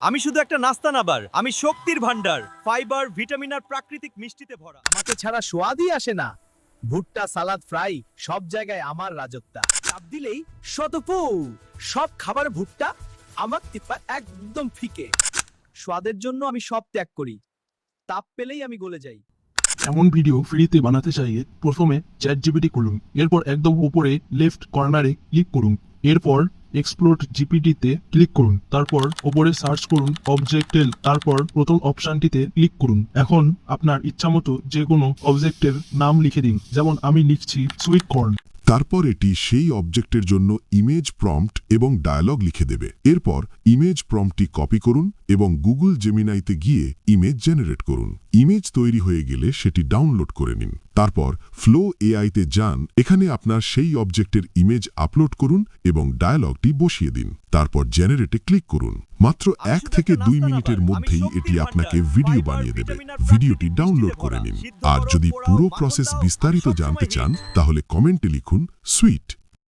আমি শুধু একটা নাস্তা না বার, আমি শক্তির ভান্ডার, ফাইবার, ভিটামিন আর প্রাকৃতিক মিষ্টিতে ভরা। আমাকে ছাড়া স্বাদই আসে না। ভুট্টা, সালাদ, ফ্রাই সব জায়গায় আমার রাজত্ব। চাপ দিলেই শতপু সব খাবার ভুট্টা, আমার তিপ্পা একদম ফিকে। স্বাদের জন্য আমি সব ত্যাগ করি, তাপ পেলেই আমি গলে যাই। এমন ভিডিও ফ্রিতে বানাতে চাইলে প্রথমে চ্যাটজিপিটি খুলুন, এরপর একদম উপরে লেফট কর্নারে ক্লিক করুন, এরপর এক্সপ্লোর জিপিটিতে ক্লিক করুন, তারপর উপরে সার্চ করুন অবজেক্টেল, তারপর প্রথম অপশনটিতে ক্লিক করুন। এখন আপনার ইচ্ছামতো যে কোনো অবজেক্টের নাম লিখে দিন, যেমন আমি লিখছি সুইট কর্ন। তারপর এটি সেই অবজেক্টের জন্য ইমেজ প্রম্পট এবং ডায়ালগ লিখে দেবে। এরপর ইমেজ প্রম্পটটি কপি করুন এবং গুগল জেমিনাইতে গিয়ে ইমেজ জেনারেট করুন। ইমেজ তৈরি হয়ে গেলে সেটি ডাউনলোড করে নিন। তারপর ফ্লো এআইতে যান, এখানে আপনার সেই অবজেক্টের ইমেজ আপলোড করুন এবং ডায়ালগটি বসিয়ে দিন। তারপর জেনারেটে ক্লিক করুন। মাত্র 1 থেকে 2 মিনিটের মধ্যেই এটি আপনাকে ভিডিও বানিয়ে দেবে। ভিডিওটি ডাউনলোড করে নিন। আর যদি পুরো প্রসেস বিস্তারিত জানতে চান তাহলে কমেন্টে লিখুন সুইট।